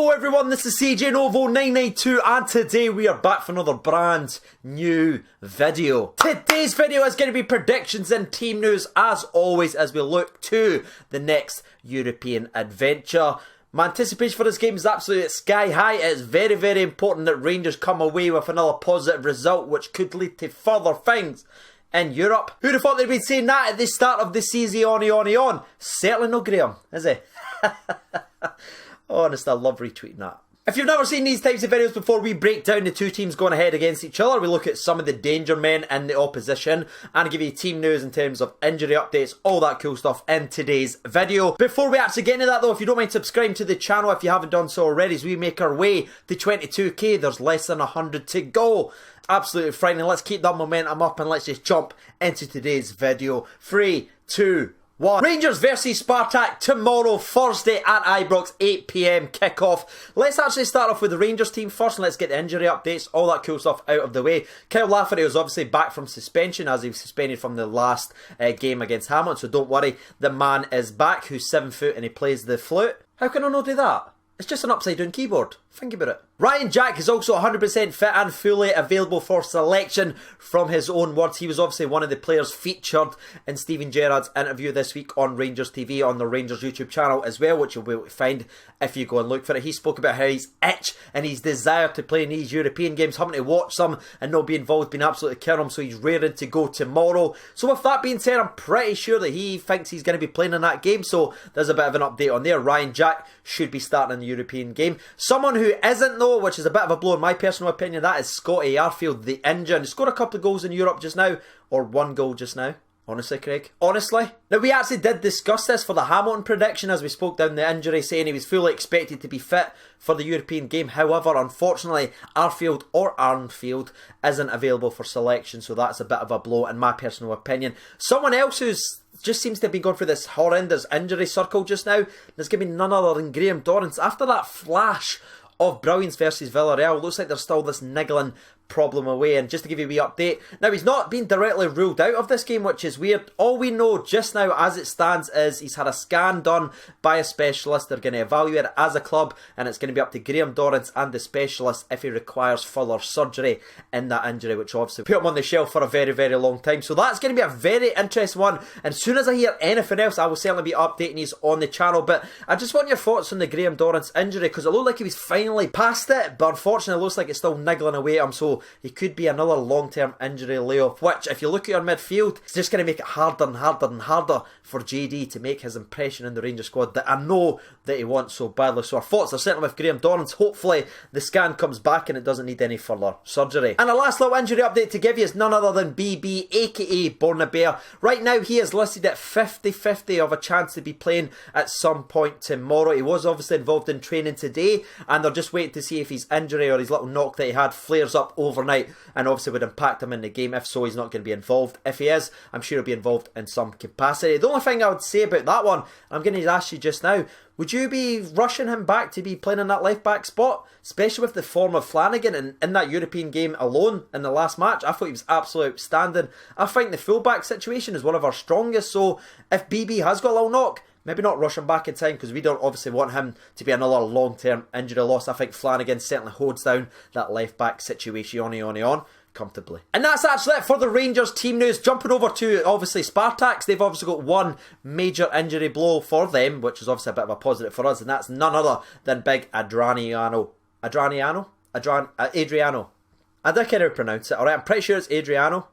Hello everyone, this is CJ Novo 992 and today we are back for another brand new video. Today's video is going to be predictions and team news as always as we look to the next European adventure. My anticipation for this game is absolutely sky high. It is very, very important that Rangers come away with another positive result which could lead to further things in Europe. Who'd have thought they'd been saying that at the start of the season on? Certainly no Graham, is he? Honestly, I love retweeting that. If you've never seen these types of videos before, we break down the two teams going ahead against each other. We look at some of the danger men in the opposition and give you team news in terms of injury updates, all that cool stuff in today's video. Before we actually get into that though, if you don't mind subscribing to the channel if you haven't done so already, as we make our way to 22k, there's less than 100 to go. Absolutely frightening. Let's keep that momentum up and let's just jump into today's video. 3, 2, 1. Rangers versus Spartak tomorrow, Thursday at Ibrox, 8 PM kickoff. Let's actually start off with the Rangers team first and let's get the injury updates, all that cool stuff out of the way. Kyle Lafferty was obviously back from suspension as he was suspended from the last game against Hamilton, so don't worry, the man is back who's 7 foot and he plays the flute. How can I not do that? It's just an upside down keyboard. Think about it. Ryan Jack is also 100% fit and fully available for selection from his own words. He was obviously one of the players featured in Steven Gerrard's interview this week on Rangers TV on the Rangers YouTube channel as well, which you'll be able to find if you go and look for it. He spoke about how his itch and his desire to play in these European games, having to watch them and not be involved, being absolutely killing him, so he's raring to go tomorrow. So with that being said, I'm pretty sure that he thinks he's going to be playing in that game, so there's a bit of an update on there. Ryan Jack should be starting in the European game. Someone who isn't though, which is a bit of a blow in my personal opinion, that is Scotty Arfield, the engine. He scored a couple of goals in Europe just now, or one goal just now. Honestly, Craig. Honestly. Now, we actually did discuss this for the Hamilton prediction as we spoke down the injury, saying he was fully expected to be fit for the European game. However, unfortunately, Arfield isn't available for selection, so that's a bit of a blow in my personal opinion. Someone else who's just seems to have been going through this horrendous injury circle just now, there's going to be none other than Graham Dorrans. After that flash of brilliance versus Villarreal, looks like there's still this niggling problem away. And just to give you a wee update, now he's not been directly ruled out of this game, which is weird. All we know just now as it stands is he's had a scan done by a specialist. They're going to evaluate it as a club and it's going to be up to Graham Dorrans and the specialist if he requires further surgery in that injury, which obviously put him on the shelf for a very, very long time. So that's going to be a very interesting one, and as soon as I hear anything else I will certainly be updating you on the channel. But I just want your thoughts on the Graham Dorrans injury, because it looked like he was finally past it, but unfortunately it looks like it's still niggling away at him, so he could be another long-term injury layoff, which if you look at your midfield, it's just going to make it harder and harder and harder for JD to make his impression in the Rangers squad that I know that he wants so badly. So our thoughts are certainly with Graham Dorrans. Hopefully the scan comes back and it doesn't need any further surgery. And a last little injury update to give you is none other than BB, aka Born a Bear. Right now he is listed at 50-50 of a chance to be playing at some point tomorrow. He was obviously involved in training today and they're just waiting to see if his injury or his little knock that he had flares up overnight and obviously would impact him in the game. If so, he's not going to be involved. If he is, I'm sure he'll be involved in some capacity. The only thing I would say about that one, I'm going to ask you just now, would you be rushing him back to be playing in that left back spot? Especially with the form of Flanagan and in that European game alone in the last match, I thought he was absolutely outstanding. I think the fullback situation is one of our strongest, so if BB has got a little knock, maybe not rush him back in time, because we don't obviously want him to be another long-term injury loss. I think Flanagan certainly holds down that left-back situation on comfortably. And that's actually it for the Rangers team news. Jumping over to obviously Spartak's, they've obviously got one major injury blow for them, which is obviously a bit of a positive for us, and that's none other than big Adriano. I don't care how to pronounce it, alright? I'm pretty sure it's Adriano,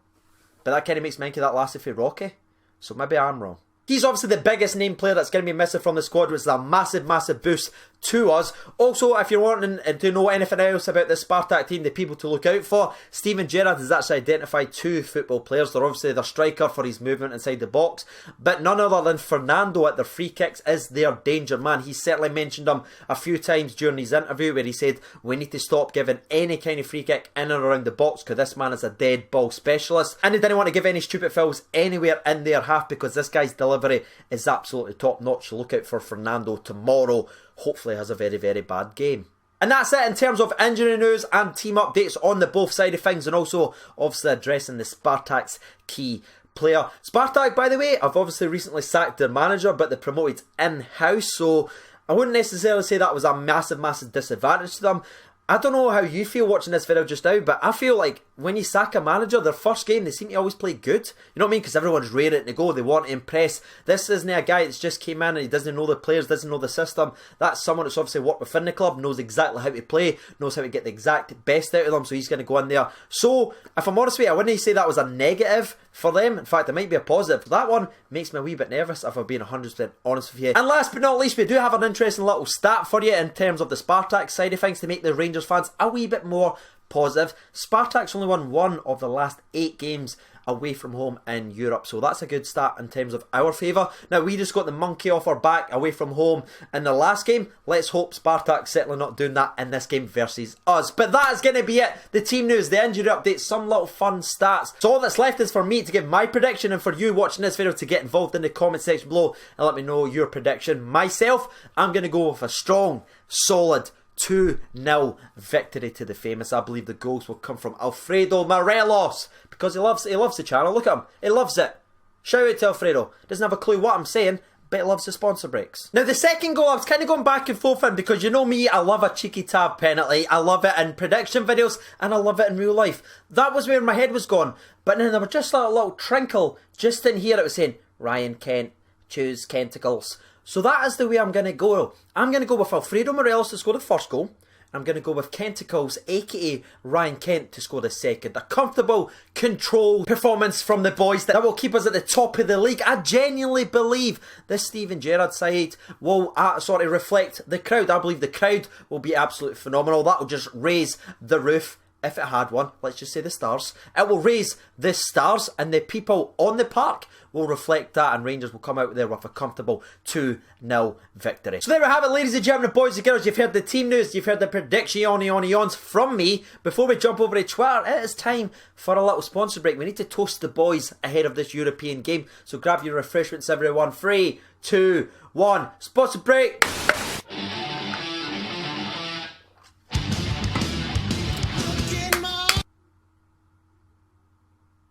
but that kind of makes me think of that lassie for Rocky, so maybe I'm wrong. He's obviously the biggest name player that's going to be missing from the squad, which is a massive, massive boost to us. Also, if you're wanting to know anything else about the Spartak team, the people to look out for, Steven Gerrard has actually identified two football players. They're obviously their striker for his movement inside the box, but none other than Fernando at their free kicks is their danger man. He certainly mentioned him a few times during his interview where he said, we need to stop giving any kind of free kick in and around the box because this man is a dead ball specialist. And he didn't want to give any stupid fouls anywhere in their half because this guy's delivery is absolutely top notch. So look out for Fernando tomorrow. Hopefully has a very, very bad game. And that's it in terms of injury news and team updates on the both side of things, and also obviously addressing the Spartak's key player. Spartak, by the way, have obviously recently sacked their manager, but they promoted in-house, so I wouldn't necessarily say that was a massive disadvantage to them. I don't know how you feel watching this video just now, but I feel like when you sack a manager, their first game, they seem to always play good. You know what I mean? Because everyone's raring to go. They want to impress. This isn't a guy that's just came in and he doesn't know the players, doesn't know the system. That's someone that's obviously worked within the club, knows exactly how to play, knows how to get the exact best out of them, so he's going to go in there. So, if I'm honest with you, I wouldn't say that was a negative for them. In fact, it might be a positive. That one makes me a wee bit nervous, if I'm being 100% honest with you. And last but not least, we do have an interesting little stat for you in terms of the Spartak side of things to make the Rangers fans a wee bit more positive. Spartak's only won 1 of the last 8 games away from home in Europe, so that's a good stat in terms of our favour. Now, we just got the monkey off our back away from home in the last game. Let's hope Spartak's certainly not doing that in this game versus us. But that is going to be it. The team news, the injury update, some little fun stats. So all that's left is for me to give my prediction and for you watching this video to get involved in the comment section below and let me know your prediction. Myself, I'm going to go with a strong, solid 2-0 victory to the famous. I believe the goals will come from Alfredo Morelos because he loves the channel. Look at him, he loves it. Shout out to Alfredo. Doesn't have a clue what I'm saying, but he loves the sponsor breaks. Now the second goal, I was kind of going back and forth in because you know me, I love a cheeky tab penalty. I love it in prediction videos and I love it in real life. That was where my head was going, but then there was just a little trinkle just in here. It was saying Ryan Kent, choose Kenticles. So that is the way I'm going to go. I'm going to go with Alfredo Morelos to score the first goal. I'm going to go with Kenticles, aka Ryan Kent, to score the second. A comfortable, controlled performance from the boys that will keep us at the top of the league. I genuinely believe this Steven Gerrard side will reflect the crowd. I believe the crowd will be absolutely phenomenal. That will just raise the roof. If it had one, let's just say the stars. It will raise the stars and the people on the park will reflect that and Rangers will come out there with a comfortable 2-0 victory. So there we have it, ladies and gentlemen, boys and girls. You've heard the team news, you've heard the predictions from me. Before we jump over to Twitter, it is time for a little sponsor break. We need to toast the boys ahead of this European game. So grab your refreshments, everyone. 3, 2, 1. Sponsor break.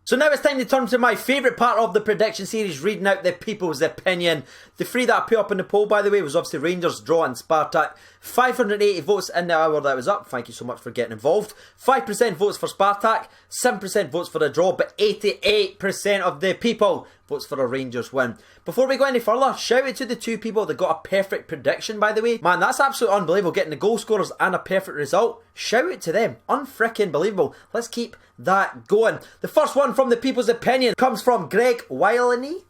So now it's time to turn to my favourite part of the prediction series, reading out the people's opinion. The 3 that I put up in the poll, by the way, was obviously Rangers, draw and Spartak. 580 votes in the hour that was up. Thank you so much for getting involved. 5% votes for Spartak, 7% votes for the draw, but 88% of the people votes for a Rangers win. Before we go any further, shout out to the 2 people that got a perfect prediction, by the way. Man, that's absolutely unbelievable, getting the goal scorers and a perfect result. Shout out to them. Unfrickin' believable. Let's keep that going. The first one from the people's opinion comes from Greg Wiley.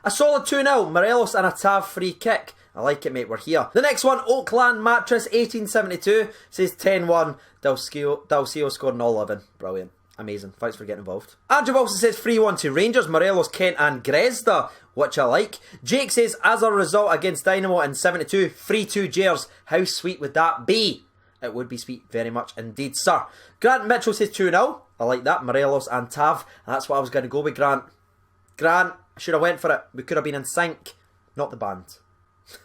A solid 2-0, Morelos and a Tav free kick. I like it, mate, we're here. The next one, Oakland Mattress 1872, says 10-1, Dalcio scored an 11. Brilliant. Amazing. Thanks for getting involved. Andrew Wilson says 3-1 to Rangers, Morelos, Kent and Grezda, which I like. Jake says, as a result against Dynamo in 72, 3-2 Jers. How sweet would that be? It would be sweet, very much indeed, sir. Grant Mitchell says 2-0. I like that. Morelos and Tav. And that's what I was going to go with, Grant. Grant, I should have went for it. We could have been in sync. Not the band.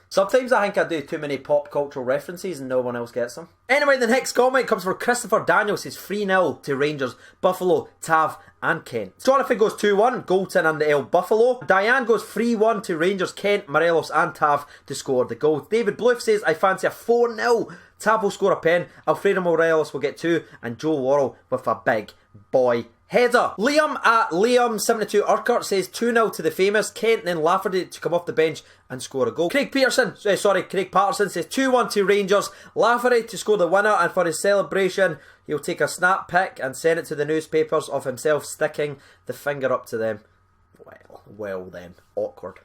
Sometimes I think I do too many pop cultural references and no one else gets them. Anyway, the next comment comes from Christopher Daniel. Says 3-0 to Rangers, Buffalo, Tav and Kent. Jonathan goes 2-1, Goulton and the El Buffalo. Diane goes 3-1 to Rangers, Kent, Morelos and Tav to score the goal. David Bluff says, I fancy a 4-0. Tav will score a pen, Alfredo Morelos will get 2 and Joe Worrell with a big boy header. Liam at Liam72 Urquhart says 2-0 to the famous, Kent then Lafferty to come off the bench and score a goal. Craig Patterson says 2-1 to Rangers, Lafferty to score the winner, and for his celebration he'll take a snap pic and send it to the newspapers of himself sticking the finger up to them. Well then, awkward.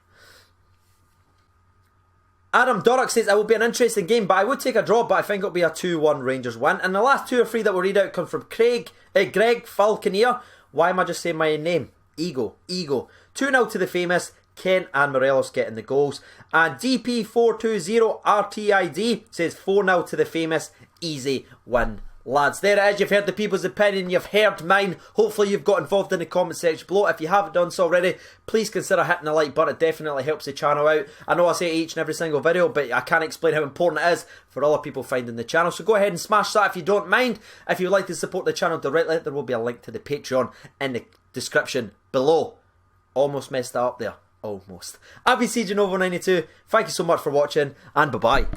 Adam Dorrock says, it will be an interesting game, but I would take a draw, but I think it'll be a 2-1 Rangers win. And the last 2 or 3 that we'll read out come from Greg Falconeer. Why am I just saying my name? Ego. 2-0 to the famous, Kent and Morelos getting the goals. And DP420 RTID says 4-0 to the famous, easy win. Lads, there it is. You've heard the people's opinion. You've heard mine. Hopefully you've got involved in the comment section below. If you haven't done so already, please consider hitting the like button. It definitely helps the channel out. I know I say it each and every single video, but I can't explain how important it is for other people finding the channel. So go ahead and smash that if you don't mind. If you'd like to support the channel directly, there will be a link to the Patreon in the description below. Almost messed that up there. Almost. I've been CJ92. Thank you so much for watching, and bye-bye.